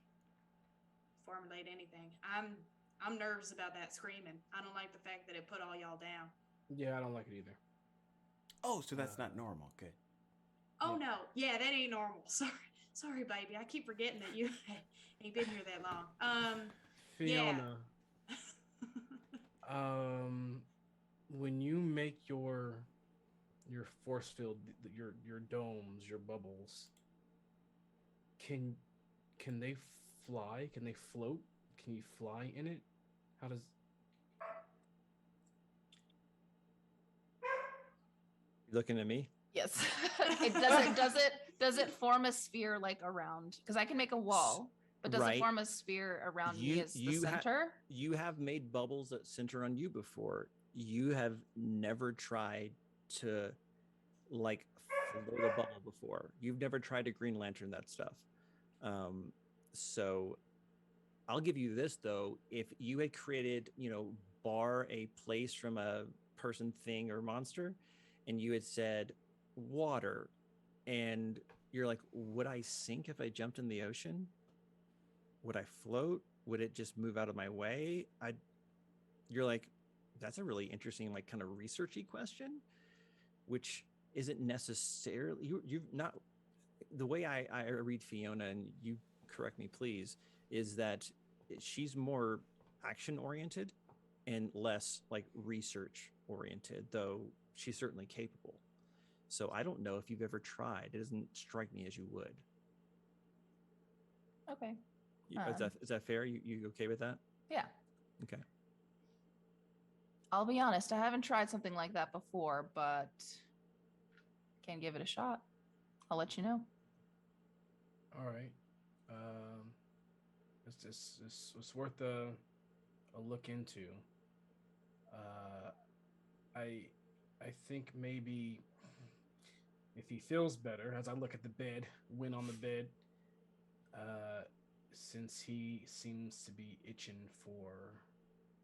formulate anything. I'm nervous about that screaming. I don't like the fact that it put all y'all down. Yeah, I don't like it either. Oh, so that's not normal. Good. Oh no. Yeah, that ain't normal. Sorry, baby. I keep forgetting that you ain't been here that long. Fiona, Yeah. when you make your force field, your domes, your bubbles, can they fly? Can they float? Can you fly in it? How does? You looking at me? Yes. Does it form a sphere like around? Because I can make a wall, but does it form a sphere around me as the center? You have made bubbles that center on you before. You have never tried to like float a bubble before. You've never tried to Green Lantern that stuff. So I'll give you this though. If you had created, you know, bar a place from a person, thing, or monster, and you had said water, and you're like, would I sink if I jumped in the ocean? Would I float? Would it just move out of my way? You're like, that's a really interesting, like, kind of researchy question, which isn't necessarily you've not the way I read Fiona, and you correct me please, is that she's more action oriented and less like research oriented, though she's certainly capable. So I don't know if you've ever tried. It doesn't strike me as you would. Okay. Is that fair? You okay with that? Yeah. Okay. I'll be honest, I haven't tried something like that before, but can give it a shot. I'll let you know. All right. It's worth a look into. I think maybe if he feels better, as I look at the bed, Win on the bed, since he seems to be itching for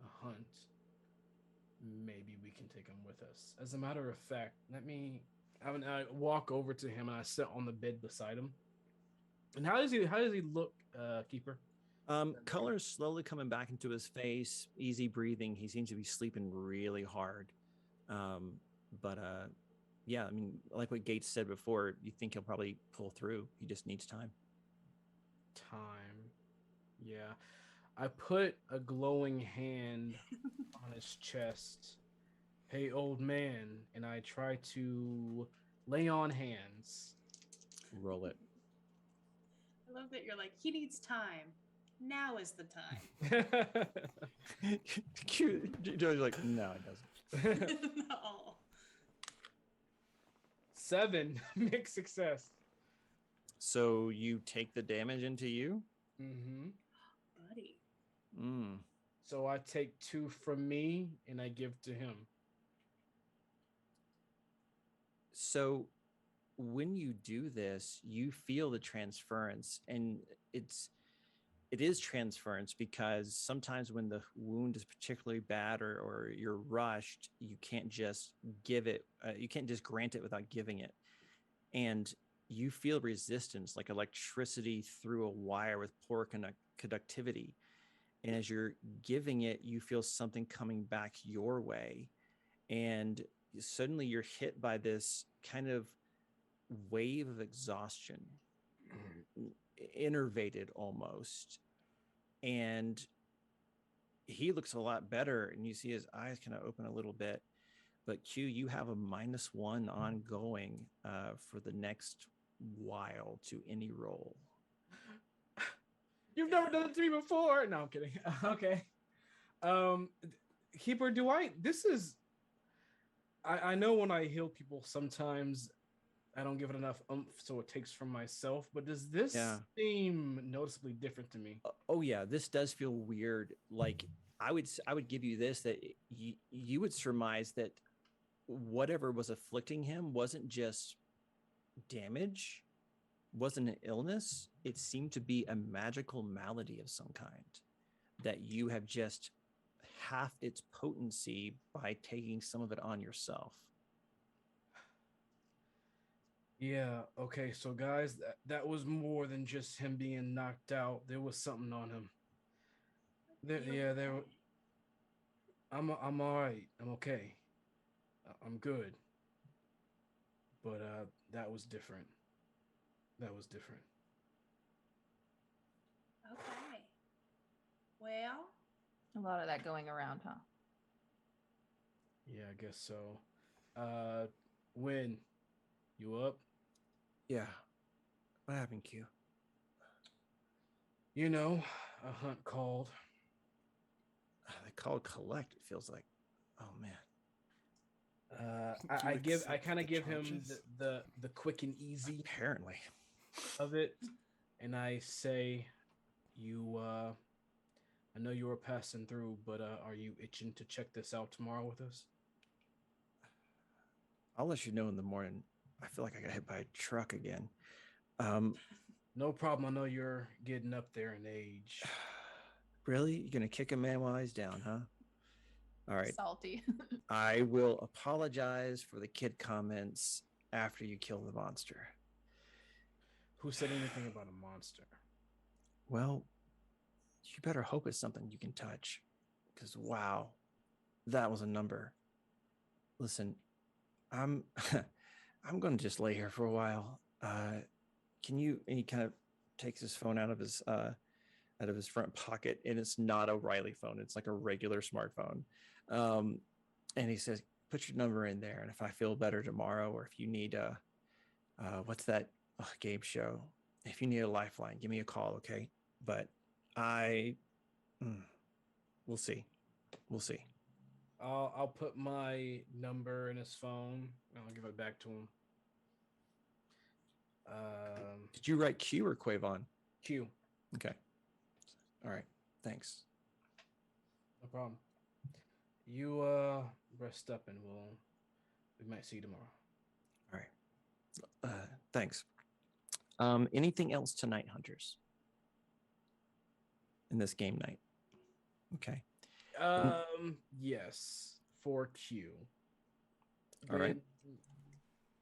a hunt, maybe we can take him with us. As a matter of fact, I walk over to him and I sit on the bed beside him. And how does he look, Keeper? Color is slowly coming back into his face, easy breathing. He seems to be sleeping really hard. But yeah, I mean, like what Gates said before, you think he'll probably pull through. He just needs time. Time. Yeah. I put a glowing hand on his chest. Hey, old man. And I try to lay on hands. Roll it. I love that you're like, he needs time. Now is the time. Joey's like, no, it doesn't. No. 7. Mixed success. So you take the damage into you? Mm-hmm. Buddy. So I take 2 from me and I give to him. So when you do this, you feel the transference, and it is transference because sometimes when the wound is particularly bad or you're rushed, you can't just give it, you can't just grant it without giving it. And you feel resistance like electricity through a wire with poor conductivity. And as you're giving it, you feel something coming back your way. And suddenly you're hit by this kind of wave of exhaustion, innervated almost. And he looks a lot better, and you see his eyes kind of open a little bit. But Q, you have a -1 ongoing for the next while to any roll. You've never done it to me before. No, I'm kidding. Okay. Keeper, I know when I heal people, sometimes I don't give it enough oomph, so it takes from myself. But does this seem noticeably different to me? Oh yeah, this does feel weird. Like I would give you this, that you would surmise that whatever was afflicting him wasn't just damage, wasn't an illness. It seemed to be a magical malady of some kind that you have just half its potency by taking some of it on yourself. Yeah, okay, so guys, that was more than just him being knocked out. There was something on him. I'm all right. I'm okay. I'm good. But that was different. That was different. Okay. Well, A lot of that going around, huh? Yeah, I guess so. Win, you up? Yeah. What happened, Q? You know, a hunt called. They called collect, it feels like. Oh man. I kind of give him the quick and easy Apparently. of it, and I say, you I know you were passing through, but are you itching to check this out tomorrow with us? I'll let you know in the morning. I feel like I got hit by a truck again. No problem. I know you're getting up there in age. Really? You're gonna kick a man while he's down, huh? All right. Salty. I will apologize for the kid comments after you kill the monster. Who said anything about a monster? Well, you better hope it's something you can touch. Because wow, that was a number. Listen, I'm I'm gonna just lay here for a while. Can you, and he kind of takes his phone out of his front pocket, and it's not a Riley phone, it's like a regular smartphone. And he says, put your number in there, and if I feel better tomorrow, or if you need what's that game show, if you need a lifeline, give me a call, okay? But we'll see. I'll put my number in his phone and I'll give it back to him. Did you write Q or Quavon? Q. Okay. All right. Thanks. No problem. You rest up and we might see you tomorrow. All right. Thanks. Anything else tonight, hunters? In this game night? Okay. Yes, for Q. All right.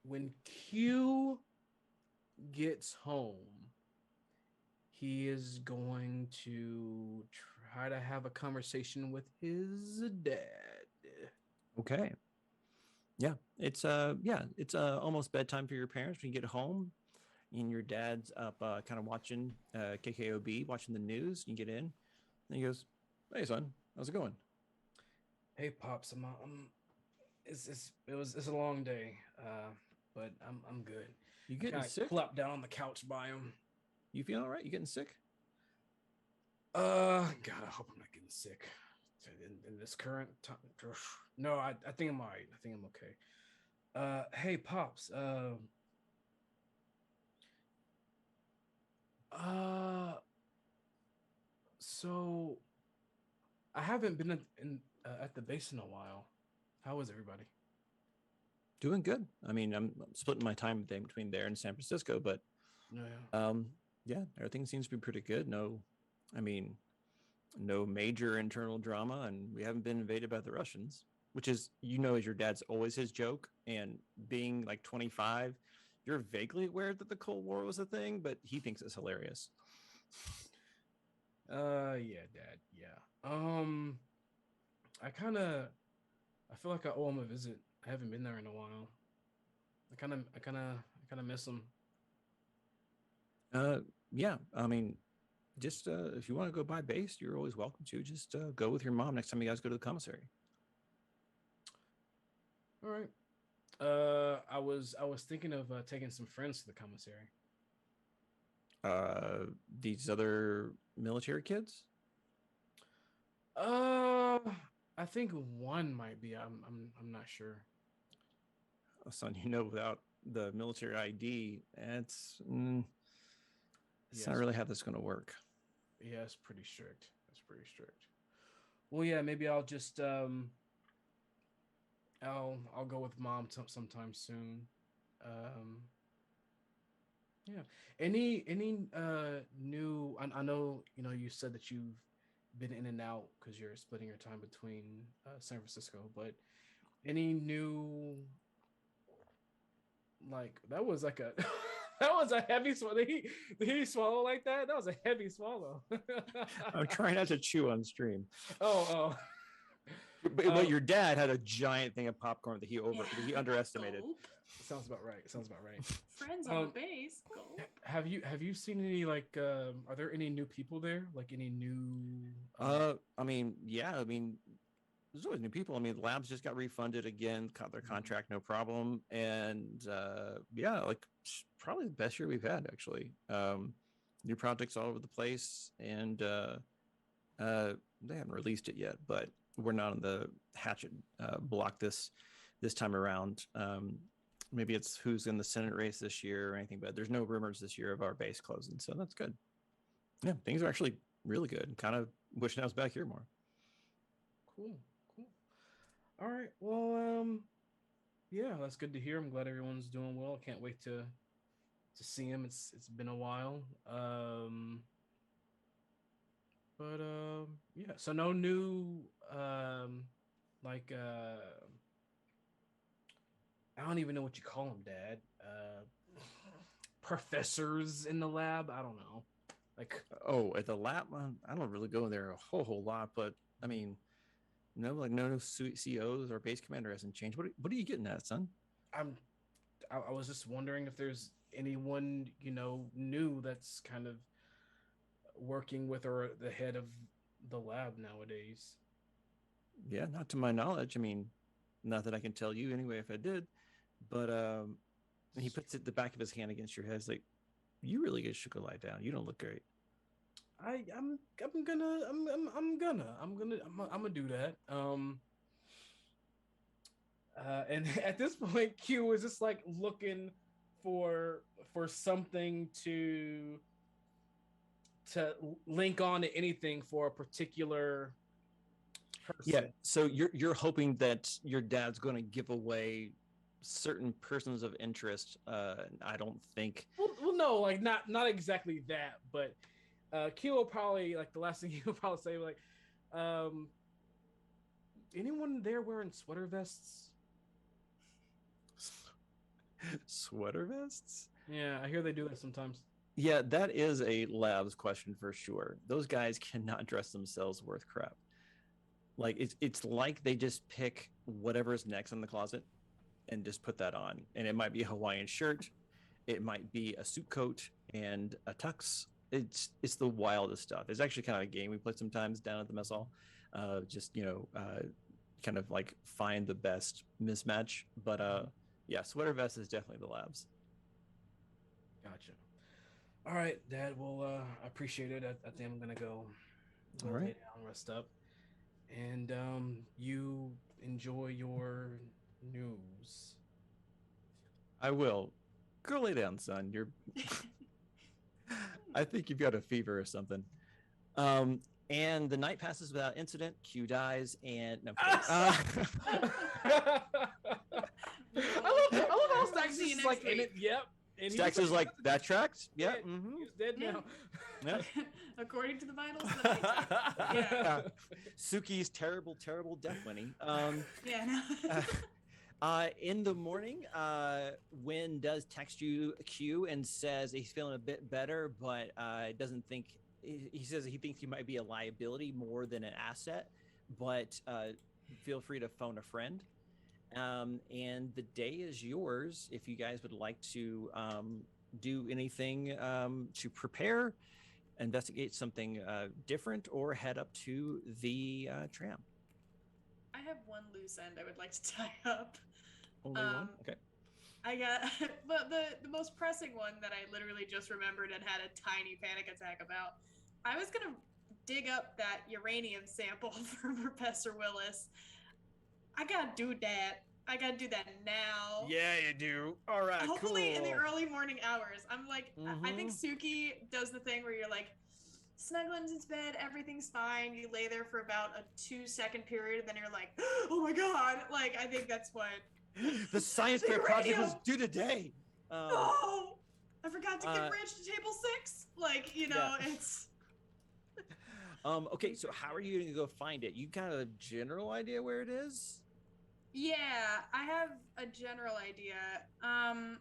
When Q gets home, he is going to try to have a conversation with his dad. Okay. Yeah, it's almost bedtime for your parents when you get home, and your dad's up, kind of watching KKOB, watching the news. You get in, and he goes, "Hey, son, how's it going?" Hey, pops, it's a long day, but I'm good. You I getting kind of sick? plop down on the couch by him. You feeling all right? You getting sick? God, I hope I'm not getting sick in this current time. No, I think I'm all right. I think I'm okay. Hey, pops. Uh, so I haven't been at the base in a while. How is everybody? Doing good. I mean, I'm splitting my time between there and San Francisco, but Yeah. yeah, everything seems to be pretty good. No, I mean, no major internal drama, and we haven't been invaded by the Russians, which is, as your dad's always his joke. And being like 25, you're vaguely aware that the Cold War was a thing, but he thinks it's hilarious. Yeah, Dad. Yeah. I feel like I owe him a visit. I haven't been there in a while. I kind of miss him. Yeah, I mean, just if you want to go by base, you're always welcome to. Just go with your mom next time you guys go to the commissary. All right. I was thinking of taking some friends to the commissary. These other military kids. Uh, I think one might be. I'm not sure. Oh, son, without the military ID, it's not Yes. really how this is going to work. Yeah, it's pretty strict. It's pretty strict. Well, yeah, maybe I'll just I'll go with mom sometime soon. Um, yeah. Any new? I know you said that you've been in and out because you're splitting your time between San Francisco, but any new, like that was like a that was a heavy swallow. Did he swallow like that? That was a heavy swallow. I'm trying not to chew on stream. Oh. But your dad had a giant thing of popcorn that he underestimated. Gulp. Sounds about right. Sounds about right. Friends on the base. Gulp. Have you seen any like are there any new people there? Like any new I mean, yeah, I mean, there's always new people. I mean, the labs just got refunded again, got their contract, no problem. And yeah, like probably the best year we've had, actually. New projects all over the place, and they haven't released it yet, but we're not on the hatchet block this time around. Maybe it's who's in the Senate race this year or anything, but there's no rumors this year of our base closing, so that's good. Yeah, things are actually really good. Kind of wishing I was back here more. Cool. All right. Well, yeah, that's good to hear. I'm glad everyone's doing well. I can't wait to see him. It's been a while. But yeah, so no new like I don't even know what you call them, Dad. Professors in the lab. I don't know. Like at the lab, I don't really go in there a whole lot, but I mean, no COs or base commander hasn't changed. What are you getting at, son? I was just wondering if there's anyone new that's kind of working with or the head of the lab nowadays. Yeah, not to my knowledge. I mean, not that I can tell you anyway if I did, but he puts the back of his hand against your head. It's like, you really should go lie down. You don't look great. I'm gonna do that. And at this point, Q is just like looking for something to link on to anything for a particular person. Yeah, so you're hoping that your dad's going to give away certain persons of interest. I don't think. Well, no, like not exactly that, but Q will probably, like, the last thing he'll probably say, like, anyone there wearing sweater vests? Sweater vests? Yeah, I hear they do that sometimes. Yeah, that is a labs question for sure. Those guys cannot dress themselves worth crap. Like it's like they just pick whatever's next in the closet and just put that on. And it might be a Hawaiian shirt, it might be a suit coat and a tux. It's the wildest stuff. It's actually kind of a game we play sometimes down at the mess hall. Just kind of like find the best mismatch. But yeah, sweater vest is definitely the labs. Gotcha. All right, Dad. Well, I appreciate it. I think I'm gonna go All right. lay down, rest up, and you enjoy your news. I will. Go lay down, son. You're I think you've got a fever or something. And the night passes without incident. Q dies, and no. I love how Stax See you is like next in it. week. Yep. And he's Stax is like that tracked. Yeah, Yeah. Mm-hmm. he's dead Yeah. now. Yeah. According to the vitals, the night time. Yeah. Suki's terrible death, Winnie. Yeah. No. In the morning, Win does text you Q and says he's feeling a bit better, but doesn't think. He says he thinks he might be a liability more than an asset, but feel free to phone a friend. And the day is yours if you guys would like to do anything to prepare, investigate something different, or head up to the tram. I have one loose end I would like to tie up. Only one? Okay. I got, but the most pressing one that I literally just remembered and had a tiny panic attack about. I was gonna dig up that uranium sample from Professor Willis. I gotta do that. I gotta do that now. Yeah, you do. All right. Hopefully in the cool. early morning hours. I'm like, I think Suki does the thing where you're like, snuggling into bed, everything's fine. You lay there for about a 2-second period, and then you're like, oh my god. Like, I think that's what. The science fair project was due today. Oh, I forgot to give Branch to table 6. Like, it's. Okay, so how are you going to go find it? You got a general idea where it is? Yeah, I have a general idea. I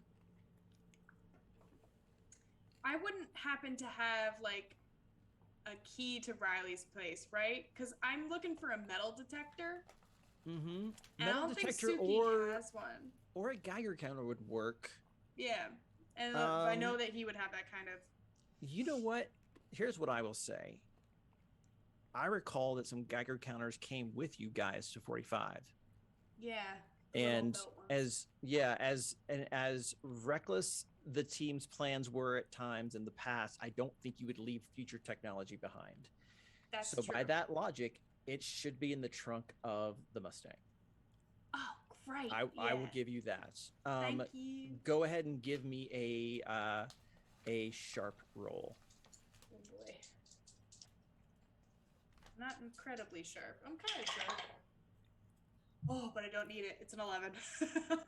wouldn't happen to have like a key to Riley's place, right? Because I'm looking for a metal detector. Mm-hmm. And Metal I don't detector think Suki has one. or a Geiger counter would work. Yeah, and I know that he would have that kind of. You know what? Here's what I will say. I recall that some Geiger counters came with you guys to 45. Yeah. And as reckless the team's plans were at times in the past, I don't think you would leave future technology behind. That's so true. by that logic, it should be in the trunk of the Mustang. Oh, great. I will give you that. Thank you. Go ahead and give me a sharp roll. Oh boy. Not incredibly sharp. I'm kind of sharp. Oh, but I don't need it. It's an 11.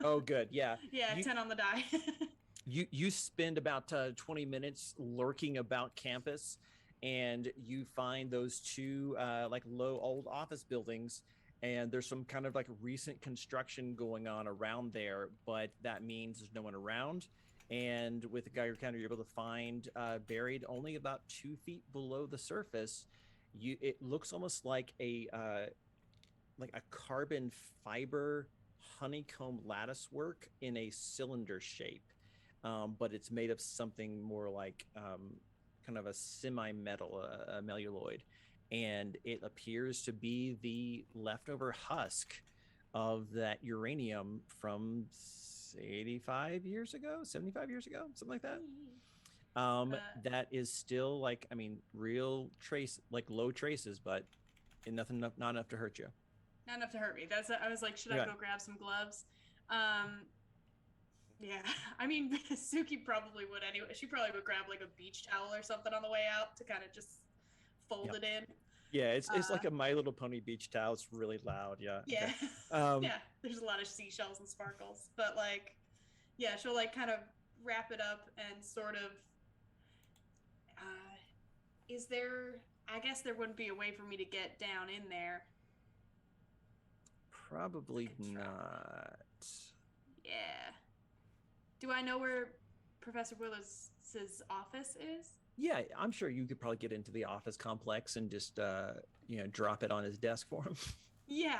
Oh, good. Yeah. Yeah, 10 on the die. You spend about 20 minutes lurking about campus, and you find those two like low old office buildings, and there's some kind of like recent construction going on around there, but that means there's no one around. And with the Geiger counter, you're able to find buried only about 2 feet below the surface. It looks almost like a carbon fiber honeycomb lattice work in a cylinder shape, but it's made of something more like kind of a semi-metal, a melluloid, and it appears to be the leftover husk of that uranium from 85 years ago, 75 years ago, something like that. That is still like, I mean, real trace, like low traces, but not enough to hurt you. Not enough to hurt me. I was like, should I go grab some gloves? Yeah, I mean, Suki probably would anyway. She probably would grab like a beach towel or something on the way out to kind of just fold it in. Yeah, it's like a My Little Pony beach towel. It's really loud. Yeah. Yeah. Okay. Yeah, there's a lot of seashells and sparkles, but like, yeah, she'll like kind of wrap it up and sort of. I guess there wouldn't be a way for me to get down in there. Probably Good try. not. Yeah. Do I know where Professor Willis' office is? Yeah, I'm sure you could probably get into the office complex and just drop it on his desk for him. Yeah,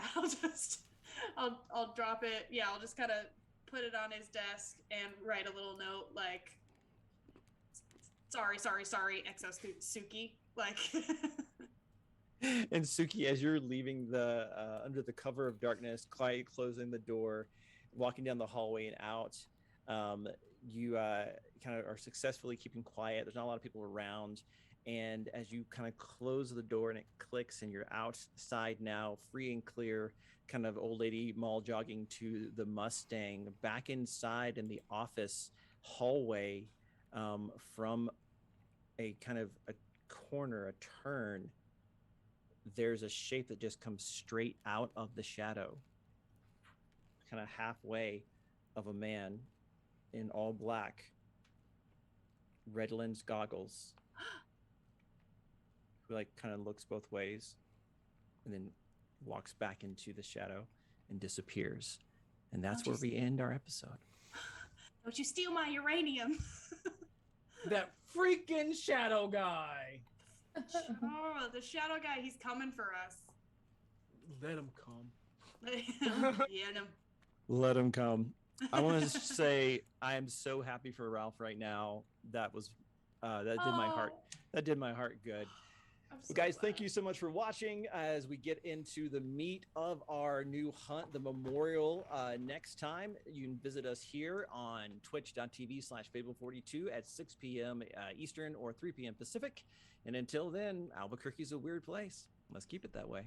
I'll drop it. Yeah, I'll just kind of put it on his desk and write a little note like, sorry, Exosuki. Like, And Suki, as you're leaving the under the cover of darkness, quietly closing the door, walking down the hallway and out, you kind of are successfully keeping quiet. There's not a lot of people around, and as you kind of close the door and it clicks, and you're outside now, free and clear, kind of old lady mall jogging to the Mustang, back inside in the office hallway, from a kind of a corner, a turn, there's a shape that just comes straight out of the shadow, kind of halfway, of a man in all black, red lens goggles, who like kind of looks both ways and then walks back into the shadow and disappears. And that's where we end our episode. don't you steal my uranium. That freaking shadow guy. Oh, the shadow guy, he's coming for us. Let him come. Yeah, no. Let him come. I want to say I am so happy for Ralph right now. That was that did my heart. That did my heart good. So Guys, glad. thank you so much for watching as we get into the meat of our new hunt, the memorial. Next time, you can visit us here on twitch.tv/Fable42 at 6 p.m. Eastern or 3 p.m. Pacific. And until then, Albuquerque's a weird place. Let's keep it that way.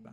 Bye.